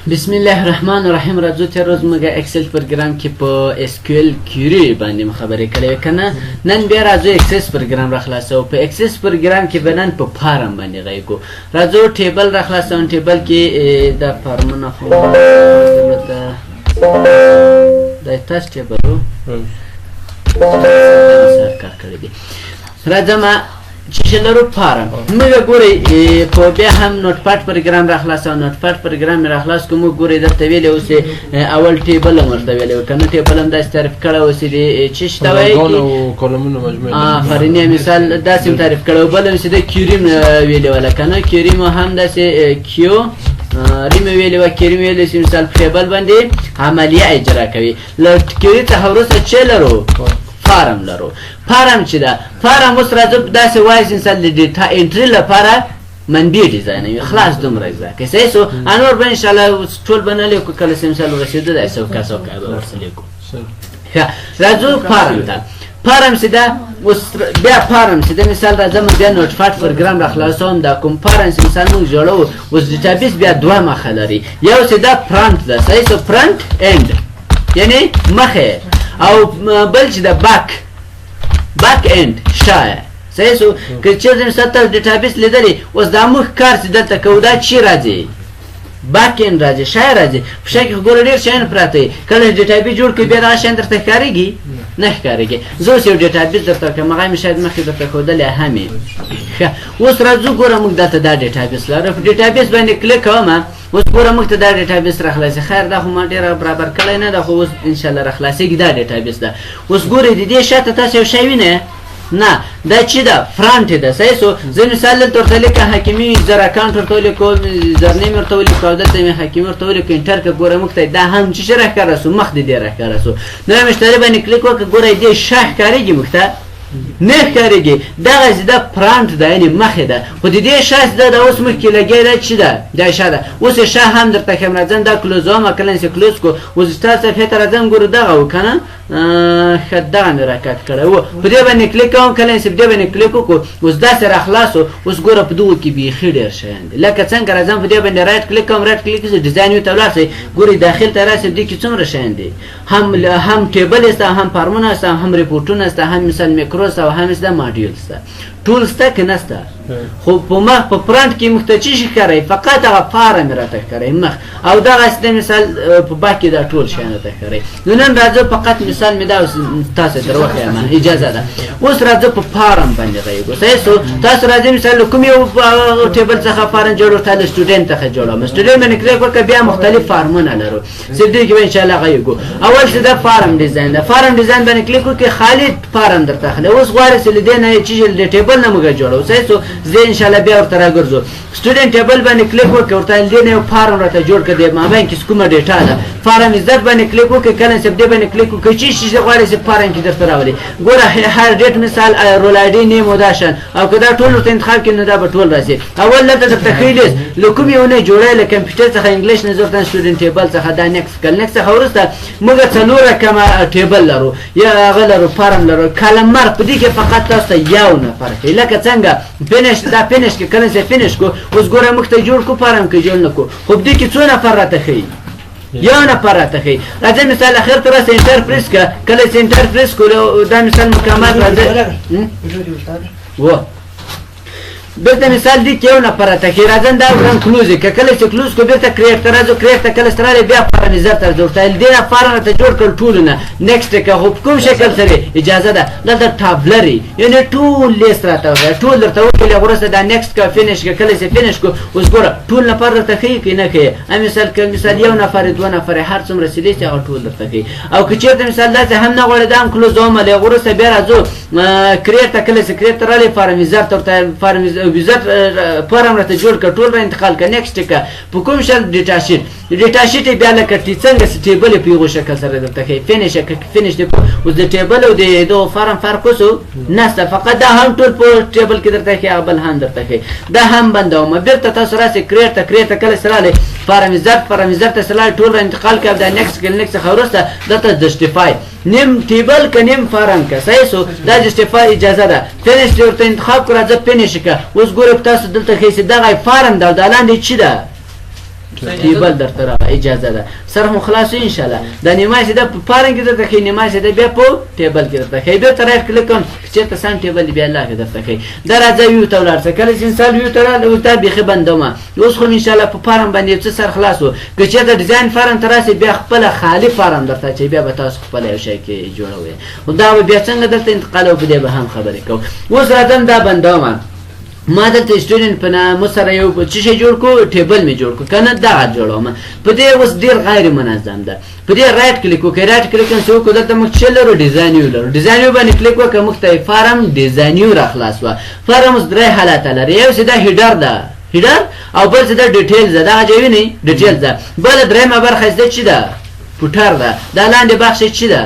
بسم الله الرحمن الرحیم. راځو تر روز موږ اکسل پروګرام کې په SQL query باندې خبرې کړې کنه. نن بیا راځو اکسس پروګرام راخلاصو. په اکسس پروګرام کې بنن په فارم باندې غوښو. راځو ټیبل راخلاصو. ټیبل کې د فارمونه خو د تاسو ټیبلو سر کار کړی دی. راځم چې لرو فارم موږ ګوري په بیا هم نوٹ پاد پروګرام راخلاصو. نوٹ پاد پروګرام راخلاص کوم ګوري درته ویلې اوس اول ټیبل مرته ویلې کنه. ټیبل هم د تعریف کړه اوس دې چې شته وایي کولمونه مجموعه فرینه مثال داسې تعریف کړه. بل هم چې د کیوریم ویلې ولا کنه. کیوریم هم داسې کیو ریم ویلې و کیوریم ویلې چې مثال ټیبل باندې عملیه اجرا کوي. لکه کیوري ته ورسره چې لرو فارم لرو. فارم چې دا فارم اوس راځو داسې وایي انسان د ډیټا انټری لپاره منبي ډیزاین وي. خلاص دومره ځکه که صحیح سو انور به ان شاء الله ټول بنلې کو کله سم مثال ورسېدو د اسو کاسو کابه ورسېلې کو. راځو فارم ته. فارم چې دا اوس بیا فارم چې د مثال راځم بیا نوٹ پاد پروګرام راخلاصوم. دا کوم فارم چې مثال موږ جوړو اوس ډیټابیس بیا دوه مخه لري. یو چې دا فرانت ده صحیح سو فرانت اند یعنی مخه او بل چې د باک اند شای صحیح سو. که چیرته مثلا ډیټابیس لیدلی اوس دا موږ کار چې دلته کوو دا چی راځي باک اند راځي شای راځي. په شای کې ګوره ډېر شیان پراته وي. کله ډیټابیس جوړ کړي بیا دا شیان درته ښکارېږي نه ښکارېږي. زه اوس یو ډیټابیس درته کوم هغه مې شاید مخکې درته ښودلی هم یې. اوس راځو ګوره موږ دلته دا ډیټابیس لرو. په ډیټابیس باندې کلیک کوم. اوس ګوره موږ ته دا ډیټابیس راخلاصي. خیر دا خو ما ډېره برابر کړی نه ده خو اوس انشاءالله راخلاصېږي. دا ډیټابیس ده. اوس ګورئ د دې شاته تاسو یو شی وینئ نه دا چې ده فرانټ ده صحیح سو. زه مثال دلته ورته لیکه حکیمي زر اکاونټ ورته ولیکو زرنیم ورته ولیکو او دلته مې حکیمي ورته ولیکو انټر که ګوره موږ ته دا هم چې راښکاره سو مخ د دې راښکاره سو. نو مشتري باندې کلیک وکړه ګوره دې ښه ښکارېږي موږ ته نه ښکارېږي. دغسې ده فرانټ ده یعنې مخې ده. خو د دې ښه ده دا اوس مخکې لګی ده چې ده دا ښه ده. اوس یې ښه هم درته ښیم. راځم دا کلوزوم کله چې کلوز کړو اوس ستا صفحې ته راځم ګورو دغه و که نه ښه دغه مې راکټ کړی و. په دې باندې کلیک کوم کله چې په دې باندې کلیک وکړو اوس داسې راخلاصو. اوس ګوره په دغو کې بیخي ډېر شیان دي. لکه څنګه راځم په دې باندې رایټ کلیک کوم. رایټ کلیک چې ډیزاین وي ته ولاړ شئ ګورئ داخل ته راسئ. دې کې څومره شیان دي. هم ټیبل شته هم فارمونه شته هم ریپورټونه شته هم مثال میکرو شته او هم شته ماډیول شته. ټول شته که نه شته. خو په مخ په فرانټ کې موږ ته څه شي ښکاري فقط هغه فارم یې راته ښکاري مخ او دغسې د مثال په باک کې دا ټول شیان راته ښکاري. نو نن راځو فقط مثال مې دا تاسو در وښیم اجازه ده. اوس راځو په فارم باندې غږیږو صحیح سو. تاسو راځئ مثال له کوم یو ټیبل څخه فارم جوړ ورته له سټوډنټ څخه جوړوم. سټوډنټ باندې کلیک وکړه بیا مختلف فارمونه لرو چې دې کې به انشاءالله غږیږو. اول چې دا فارم ډیزاین ده. فارم ډیزاین باندې کلیک وکړئ خالي فارم درته اخلي. اوس غواړئ چې له دې نه چې د ټیبل نه موږ جوړو صحیح سو. زه انشاءالله بیا ورته راګرځو. سټوډنټ ټیبل باندې کلیک وکړئ ورته دې نه یو فارم راته جوړ کړه. د مابین کې کومه ډیټا ده فارم عزت باندې کلیک وکړئ کله چې دې باندې کلیک وکړئ چې شي غواړئ چې فارم کې درته راولي. ګوره هر ډیټ مثال رول آی ډي نیم او دا شان او که دا ټول ورته انتخاب کړئ نو دا به ټول راځي. اول دلته درته ښیي لیست له کوم یو نه جوړی له کمپیوټر څخه انګلیش نه ضرورت سټوډنټ ټیبل څخه دا نیکس کل نیکس څخه وروسته موږ څلور رقمه ټیبل لرو یا هغه لرو فارم لرو کلمر په دې کې فقط تاسو ته یو نفر ښیي. لکه څنګه فینش دا فینش کې کله چې فینش کو اوس ګوره موږ ته جوړ کو فارم کې جوړ نه کو خو په دې کې څو نفر راته ښیي یو نفر راته ښیي. راځئ مثال اخر ته راسه انټر پریس کړه کله چې انټر پریس کړو دا مثال مکمل راځي و دلته مثال دی کې یو نفر راته ښیي. راځم دا وکړم کلوز یې که کله چې کلوز کړو بېرته کرېټ ته راځو. کرېټ ته کله چې راغلی بیا فارمیزر ته راځو ورته دې نه فارم راته جوړ کړل ټولو نه نیکسټ یې کړه. خو په کوم شکل سره اجازه ده دلته ټابلر یعنې ټول لیست راته وښیه ټول درته وښیي. وروسته دا نیکسټ کړه فینش کړه کله چې فینش کړو اوس ګوره ټول نفر درته ښیي که نه ښیي. مثال که مثال یو نفر دوه نفر هر څومره چې لیست هغه ټول درته ښیي. او که چېرته مثال داسې هم نه غواړې دا هم کلوز وملې وروسته بیا راځو کرېټ ته کله چې کرېټ ته راغلی فارمیزر ته ورته فارمیزر فارم راته جوړ کړه ټول را انتقال کړه نیکسټ کړه. په کوم شکل ډیټا شیټ ډیټا شیټ یې بیا لکه څنګه چې ټیبل یې په یوه شکل سره درته ښیي. فینش فینش دی اوس د ټیبل او د دغو فارم فرق اوس نشته فقط دا هم ټول په ټیبل کې درته ښیي هغه بل هم درته ښیي. دا هم بندومه. بېرته تاسو راسئ کرېټ ته کله چې راغلی فارمیزر ته چې راغلی ټول را انتقال کړه. دا نیکسټ کړه نیکسټ څخه وروسته دلته جسټیفای نیم ټیبل که نیم فارم که صحیح سو دا جسټیفای اجازه ده. فینش دې ورته انتخاب کړه راځه فینش کړه. اوس ګورئ تاسو دلته ښیي چې دغه فارم ده او دا لاندې چې ده ټیبل درته را اجازه ده سره مو خلاص ان شاء الله د نیمه سیده په پارن کې درته کې نیمه سیده بیا په ټیبل کې درته کې به تر کله کوم چې تاسو سم ټیبل بیا الله کې درته کې درځي یو تولار څه کله چې انسان یو تر او ته به بندومه اوس خو ان شاء الله په پارن باندې څه سر خلاصو که چې د ډیزاین فارن تراسي بیا خپل خالی فارن درته چې بیا به تاسو خپل یو شی کې جوړوي او دا بیا څنګه درته انتقال او به هم خبرې کوم اوس راځم دا بندومه ما دلته سټوډنټ په نامه سره یو څه شی جوړ کو ټیبل می جوړ کو کنه دا جوړوم په دې اوس ډیر غیر منظم ده په دې رائټ کلیک وکړئ رائټ کلیک نشو کو دلته موږ چلرو ډیزاین یو لرو ډیزاین یو باندې کلیک وکړئ موږ ته فارم ډیزاین یو را خلاص و فارم اوس درې حالات لري یو سیده هیډر ده هیډر او بل څه د ډیټیلز ده دا جوړی نه ډیټیلز ده بل درېمه برخه څه چی ده فوټر ده دا لاندې بخش چی ده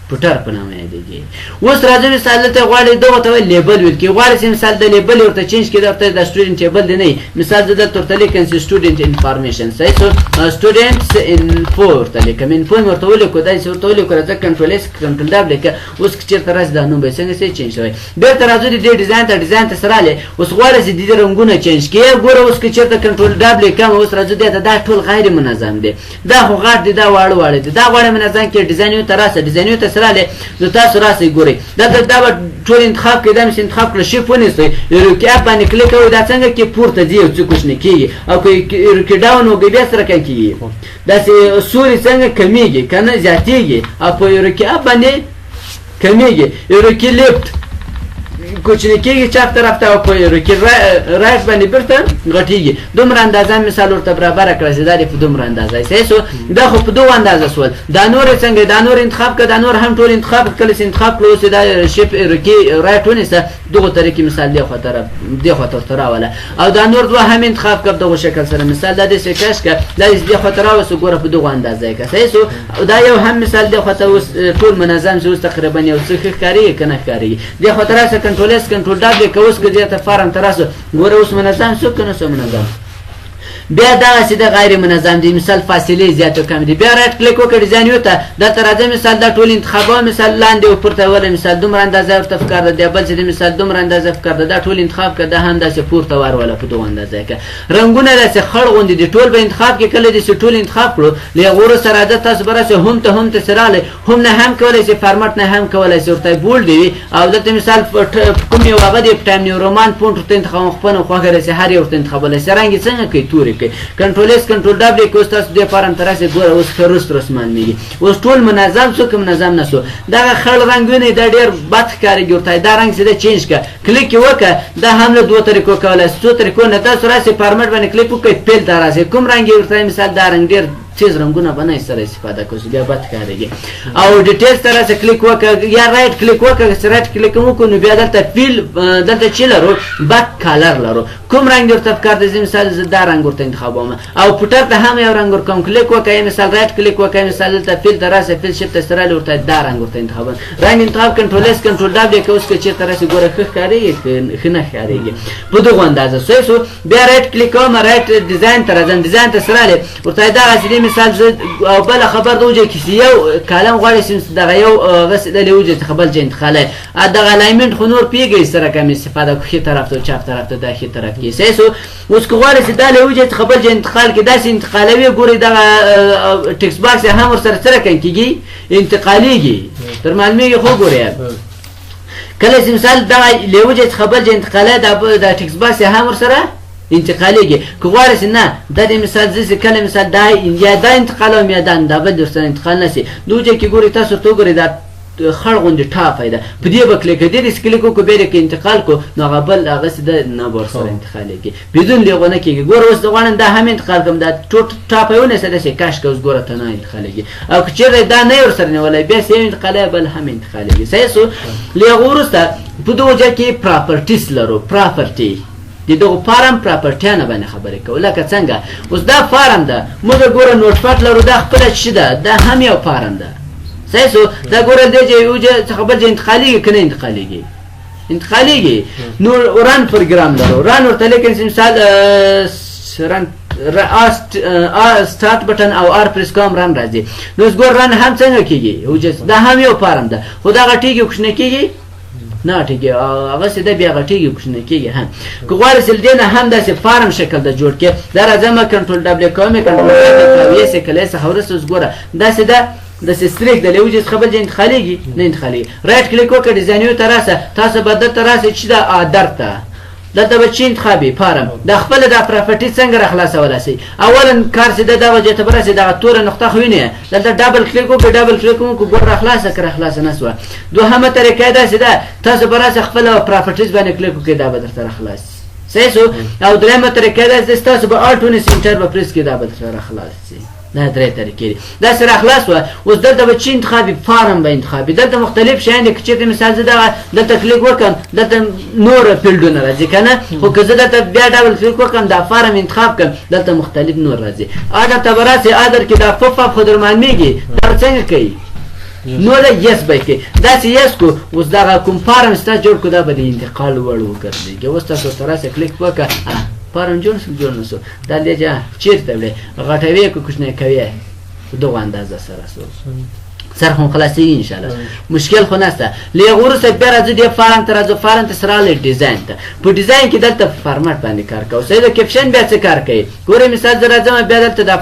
فوټر په نامه یادېږي اوس راځي مثال ته غواړي دغه ته لیبل ویل کی غواړي مثال د لیبل ورته چینج کړي درته د سټوډنټ لیبل دی نه مثال د ترته لیکن سټوډنټ انفارمیشن صحیح سو سټوډنټس انفو ورته لیکم انفو ورته ولیکو دا څه ورته ولیکو راځه کنټرول اس کنټرول دبل ک اوس چیرته راځي دا نو به څنګه سي چینج شوی بیرته راځي د ډیزاین ته سره له اوس غواړي د رنگونه چینج کړي ګوره اوس چیرته کنټرول دبل کم اوس راځي دا ټول غیر منظم دي دا خو غاټ دي دا واړه دي دا غواړي منظم کې ډیزاین یو تراسه ډیزاین یو سره له نو تاسو راسي ګوري دا ټول انتخاب کې دا مې انتخاب کړل شي پونه سي یو کې اپ باندې کلیک کوئ دا څنګه کې پورته دی او څه کوښ نه کیږي او کې ډاون وګي بیا سره کوي کیږي دا سوري څنګه کمیږي کنه زیاتېږي او په یو کې اپ باندې کمیږي یو کې لیفت کوچنی کېږي چپ طرف ته او په یو کې رایټ باندې برته غټیږي دومره اندازه مثال ورته برابر کړئ چې دا په دومره اندازه صحیح سو دا خو په دوه اندازه سول دا نور څنګه دا نور انتخاب کړه دا نور هم ټول انتخاب کړل چې انتخاب کړو چې دا شپ کې رایټ ونیسه دغه طریقې مثال دی خو تر راوله او دا نور دوه هم انتخاب کړ دغه شکل سره مثال دا د سکاش ک دا دې خو تر راوسه ګوره په دغه اندازه کې صحیح سو دا یو هم مثال دی خو ټول منظم شو تقریبا یو څه ښکاری کنه ښکاری دی خو تر راوسه کنټرول دا به کوس کې ته فارم تراسه ګوره اوس منظم شو کنه سو منظم بیا دا سیده غیر منظم دي مثال فاصله زیات کم دي بیا رائټ کلیک وکړئ ډیزاین یو ته دا تر راځي مثال دا ټول انتخابات مثال لاندې او پورته ور مثال دومره اندازه ورته فکر ده بل چې مثال دومره اندازه فکر ده دا ټول انتخاب کړه دا هم داسې پورته ور ولا په دوه اندازه کې رنگونه داسې خړ غوندي دي ټول به انتخاب کې کله دي ټول انتخاب کړو لغور سره د تاسو برسه هم ته سره له هم نه هم کولای شي فارمټ نه هم کولای شي ورته بولډ دی او دلته مثال کوم یو هغه د ټایم نیورومان پونټ ته انتخاب خپل خو هغه سره هر یو ته انتخابله سرنګ څنګه کوي توري کنټرول اس کنټرول دبل کې اوس تاسو د فارم تراسه ګوره اوس خرست رسمان میږي اوس ټول منظم شو کوم منظم نشو دا خړ رنگونه د ډیر بد کاری جوړتای دا رنگ سره چینج ک کلیک وکړه دا هم له دوه طریقو کولای څو طریقو نه تاسو راسه فارمټ باندې کلیک وکړئ پیل دراسه کوم رنگ ورته مثال دا رنگ ډیر چیز رنگونه باندې سره استفاده کوي بیا بد کاریږي او ډیټیلز سره کلیک وکړه یا رائټ کلیک وکړه سره رائټ کلیک وکړو نو بیا دلته فیل دلته چیلرو بک کالر لرو کوم رنگ ورته فکر د مثال دا رنگ ورته انتخابوم او پټر ته هم یو رنگ ورکوم کلیک وکړئ مثال رائټ کلیک وکړئ مثال دلته فیل دراسه فیل شپ سره ورته دا رنگ ورته انتخابوم رنگ انتخاب کنټرول اس کنټرول دبل کې اوس کې چې ترسه ګوره ښکاری خنه ښکاریږي په دغه اندازه سو بیا رائټ کلیک کوم رائټ ډیزاین تر ځان ډیزاین ته سره ورته دا غوډه مثال او بل خبر دوجه کسی یو کلام غواړي چې دغه یو غسل له وجه خبر جن خاله دغه الاینمنت خو نور پیږي سره کوم استفاده کوي طرف ته چپ طرف ته داخلي طرف کې سیسو اوس غواړي چې د له وجه خبر جن انتقال کې داسې انتقالوي ګوري دغه ټکست باکس هم سره کېږي انتقاليږي تر معلومه خو ګوري کله چې مثال د له وجه خبر جن انتقاله د ټکست باکس هم سره انتقاليږي که غواړئ نه د دې مثال زې کله مثال دا یا دا انتقال او میدان دا بل درسته انتقال نشي دوی کې ګوري تاسو ته ګوري دا خړ غونډه ټا فائدہ په دې بکله کې دې سکلیک کو به کې انتقال کو نو غبل هغه سده نه ورسره انتقاليږي بدون لغونه کې ګور اوس غوړن دا هم انتقال کوم دا ټوټ ټا په ونه سده شي کاش کوس ګوره ته نه انتقاليږي او چې دا نه ورسره نه ولای به سې انتقالي بل هم انتقاليږي سېسو لغورسته په دوجه کې پراپرټیز لرو پراپرټي دغه فارم پراپرټیانه باندې خبرې کوي لکه څنګه اوس دا فارم ده موږ ګوره نوٹ پټ لرو دا خپل شي ده دا هم یو فارم ده صحیح دا ګوره د یو خبر چې انتقالي کنه انتقاليږي نو ران پروګرام لرو ران ورته لیکن مثال ران start button او ار پریس کوم ران راځي نو ګور ران هم څنګه کیږي او دا هم یو فارم ده خو دا غټیږي کوښنه کیږي نه ټیږي هغه سیده بیا غټیږي کوښنه کیږي ها که غواړې سل دینه هم داسې فارم شکل د جوړ کې دا راځم کنټرول ډبل کوم کنټرول کاوی سه کله سه خورس وګوره دا سیده د سټریک د لوجز خبر جن خاليږي نه انتخالي رائټ کلیک وکړه ډیزاینیو تراسه تاسو بدل تراسه چې دا عادت دلته به چی انتخابي فارم د خپل د پراپرټي څنګه خلاصول شي اولا کار سي د وجه ته برسه د تور نقطه خوینه دلته ډبل کلیک وکړه ډبل کلیک وکړه ګور خلاصه کړه خلاصه نسوه دوهمه طریقه ده چې تاسو برسه خپل پراپرټیز باندې کلیک وکړه دا به درته خلاص سيسو او درېمه طریقه ده چې تاسو به الټونی سنټر په پریس کې دا به درته خلاص شي دا درې طریقې دا سره خلاص و اوس دلته به چی انتخابي فارم به انتخابي دلته مختلف شیان دي چې مثال زه دا دلته کلیک وکم دلته نور فیلډونه راځي کنه خو که زه دلته بیا ډبل کلیک وکم دا فارم انتخاب کم دلته مختلف نور راځي اګه تبراسي ادر کې دا پاپ اپ خود درمانېږي دا څنګه کوي نو دا یس به کې دا چې یس کو اوس دا کوم فارم ستا جوړ کو دا به انتقال وړ وکړي اوس تاسو تراسه کلیک وکړه فارم جوړ نسو دا لېجا چیرته وړي غټوي کو کوښنه کوي دوه اندازه سره خو خلاصي ان شاء الله مشکل خو نشته لغور سره بیا راځي د فارم تر راځو فارم ته سره له ډیزاین ته په ډیزاین کې دلته فارمټ باندې کار کوي سره د کیپشن بیا څه کار کوي ګوره مثال زه راځم بیا دلته د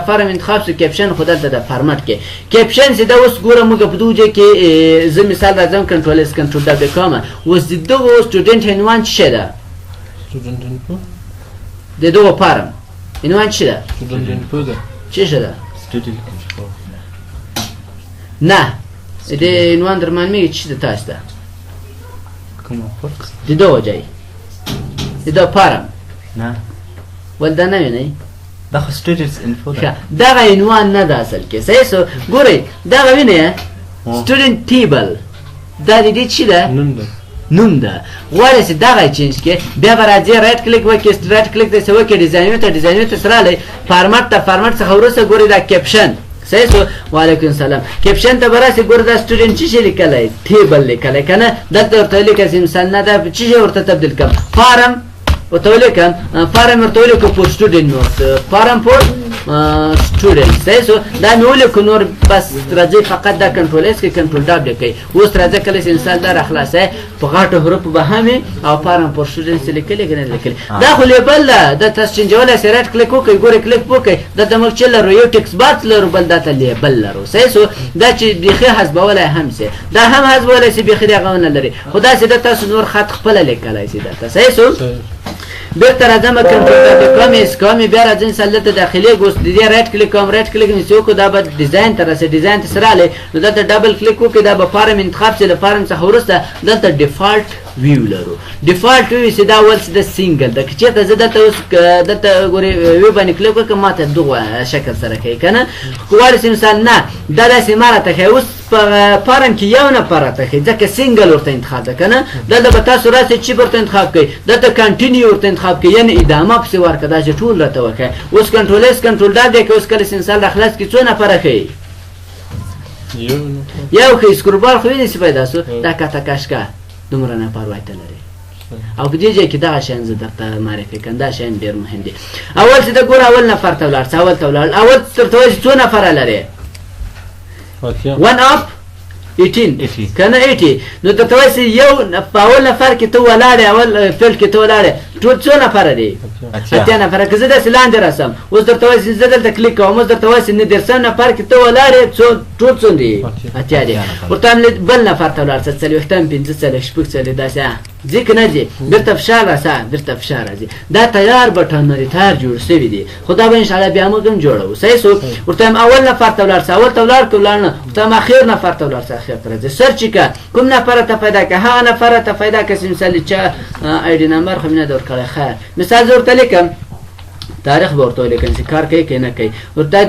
فارم انتخاب سو کیپشن خو دلته د فارمټ کې کیپشن سي دا اوس ګوره موږ په دوجه کې زه مثال راځم کنټرول اس کنټرول د کومه اوس دغه سټوډنټ عنوان څه ده Student input? د دوه فارم عنوان څه ده Student input ده څه ده Student control. نه د عنوان درمان میگه چی ده تاش ده کومه فرق د دوه جای د دوه فارم نه ولدا نه ویني دا خو students info ده دغه عنوان نه ده اصل کې سیسو ګوري دغه ویني student table دا دې چی ده نوم ده غواړئ چې دغه چینج کې بیا به راځي رایټ کلیک وکړئ رایټ کلیک داسې وکړئ ډیزاینو ته سره راغلی فارمټ څخه وروسته ګورئ دا کیپشن صحیح شو وعلیکم السلام کیپشن ته به راسئ ګورئ دا سټوډنټ څه شی لیکلی ټیبل لیکلی که نه دلته ورته ولیکئ چې مثال نه دا څه شی ورته تبدیل کړم فارم ورته ولیکم فارم ورته ولیکو فور سټوډنټ نوټ فارم فور سټوډنټ صحیح شو دا مې ولیکو نور بس راځئ فقط دا کنټرول اس کې کنټرول ډبل کوئ اوس راځه کله چې انسان دا راخلاصوي په غټو حروفو به هم او فارم فور سټوډنټ لیکلی که نه لیکلی دا خو لیبل ده دا تاسو چینجولی سئ رایټ کلیک وکړئ ګورئ کلیک وکړئ دلته موږ چې لرو یو ټکس باکس لرو بل دلته لیبل لرو صحیح شو دا چې بیخي حذفولی هم سي دا هم حذفولی سي بیخي دغه ونه لري خو داسې ده تاسو نور خط خپله لیکلی سي درته صحیح شو بیرته راځم کنټرول کوم بیا راځم مثال دلته داخلي ګوس د دې رایټ کلیک کوم رایټ کلیک نیسو کو دا به ډیزاین ته راسي ډیزاین ته سره له نو دلته ډبل کلیک وکړئ دا به فارم انتخاب شي د فارم څخه وروسته دلته ډیفالت ویو لرو ډیفالت ویو چې دا ول د سنگل د چې ته دلته اوس دلته ګوري ویو باندې کلیک وکړم ماته دغه شکل سره کوي کنه کوړی مثال نه دا داسې مارته کوي اوس په فارم کې یو نه پراته کوي ځکه سنگل ورته انتخاب ده کنه دلته به تاسو راسي چې ورته انتخاب کوي دلته کنټینیو ورته انتخاب کوي یعنی ادامه پسې ورکړه دا چې ټول راته وکړي اوس کنټرول اس کنټرول دا دی که اوس کله انسان راخلاص کې څو نفره کوي یو خو سکرول خو یې نسی پیدا سو دا کاته کاشکا دومره نه پروا ته لري او په دې ځای کې دا شین زه درته معرفي کوم دا شین ډېر مهم دي اول چې دا ګور اول نفر ته ولاړ اول ترته څو نفره لري 1 up 18 کنه 80 نو ته توسي یو په اول نفر کې ته ولاړې اول فیل کې ته ولاړې ټول څو نفر دي اتیا نفر که زه د سلاند رسم اوس درته وایي زه دلته کلیک کوم اوس درته وایي نه درسم نفر کې ته ولاړې ټول څو دي اتیا دي ورته بل نفر ته ولاړ څه وختم 15 څه شپږ څه داسې ځکه نه دي درته فشار راځي دا تیار بټن لري تیار جوړ شوی دي خدا به ان شاء الله بیا موږ هم جوړو صحیح سو ورته اول نفر ته ولاړ کولانه ورته اخر نفر ته ولاړ اخر ته سرچ کا کوم نفر ته پیدا که ها نفر ته پیدا که مثال چې آی ډی نمبر خو نه دور کړی خیر مثال زه ورته لیکم تاریخ به ورته لیکم چې کار کوي که نه کوي ورته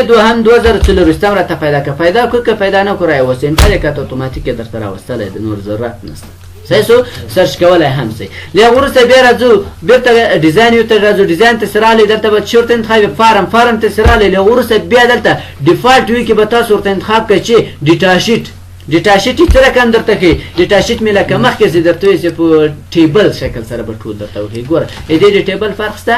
دوهم 2004 راته پیدا کو که پیدا نه کوي اوس انټرنیټ اتوماتیک درته راوستل د نور ضرورت نشته صحیح سو سرچ کولای هم سي له ورسته بیا راځو بیرته ډیزاین یو ته راځو ډیزاین ته سره لې دلته به شورت انتخاب فارم ته سره لې له ورسته بیا دلته ډیفالت وی کې به تاسو ورته انتخاب کړئ چې ډیټا شیټ تر کوم درته کې ډیټا شیټ مې لکه مخکې زه درته وې په ټیبل شکل سره به ټول درته وې ګوره دې ټیبل فرق شته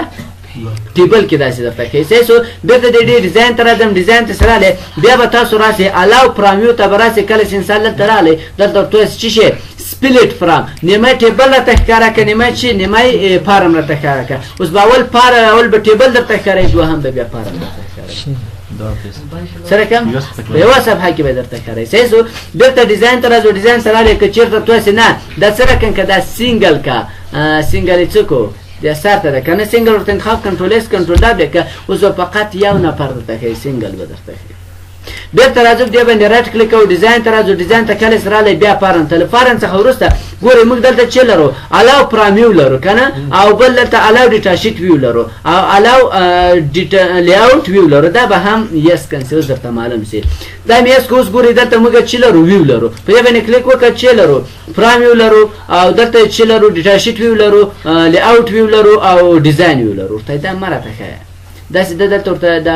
ټیبل کې داسې درته کې سیسو بیرته د ډیزاین تر ادم ډیزاین ته سره لې بیا به تاسو راسي الاو پرامیو ته براسي کله انسان ته رااله دلته تاسو چې split from نیمه ټیبل راته ښکاره که نیمه چې نیمه پارم راته ښکاره که اوس به اول به ټیبل درته ښکاره دوهم به بیا پارم درته ښکاره سره کم په یوه صفحه کې به درته ښکاره صحیح شو بېرته ډیزاین ته راځو ډیزاین ته راغلی که چېرته تاسې نه دا څه رقم که دا سینګل که سینګل یې څه کو د سر ته ده که نه سینګل ورته انتخاب کنټرول ایس کنټرول ډبل که اوس به فقط یو نفر درته ښیي سینګل به درته ښیي بېرته راځو دې باندې رایټ کلیک کوو ډیزاین ته راځو ډیزاین ته کله چې راغلی بیا پارن ته له پارن څخه وروسته ګورئ موږ دلته چې لرو الاو پرام ویو لرو که نه او بل دلته الاو ډیټا شیټ ویو لرو او الاو لیاوټ ویو لرو دا به هم یس کنسي اوس درته معلوم سي دا هم یس که اوس ګورئ دلته موږ چې لرو ویو لرو په دې باندې کلیک وکړه چې لرو پرام ویو لرو او دلته چې لرو ډیټا شیټ ویو لرو لیاوټ ویو لرو او ډیزاین ویو لرو ورته دا مه راته ښیه داسې ده دلته ورته د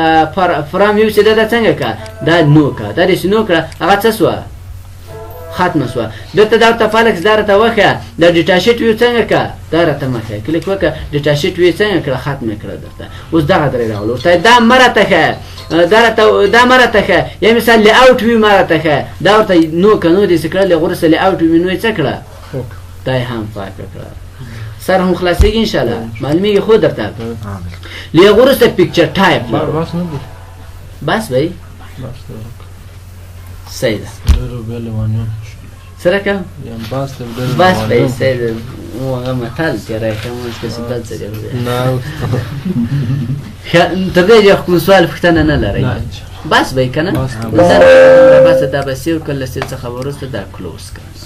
فرام ویو چې ده دا څنګه که دا نو که دا داسې نو کړه هغه څه سوه ختمه سوه بېرته دا ورته فالکس دا راته وښیه د ډیټا شیټ ویو څنګه که دا راته مه ښیه کلیک وکړه ډیټا شیټ ویو څنګه کړه ختمه کړه درته اوس دغه درې راغلو ورته دا مه راته ښیه دا مه راته ښیه یا مثال لیاوټ ویو مه راته ښیه دا ورته نو که نو داسې کړه له وروسته لیاوټ ویو نو یې څه کړه دا یې هم پاکه کړه سر هم خلاصېږي انشاءالله معلومېږي خو درته له هغه وروسته پیکچر ټایپ بس بی صحیح ده سره که بس بی صحیح ده هغه متل تېری کوم اوس کسې بل څه دی تر دې چې کوم سوال پوښتنه نه لرئ بس بی که نه بس دا به سیو کړه له سیو څخه وروسته دا کلوز کړه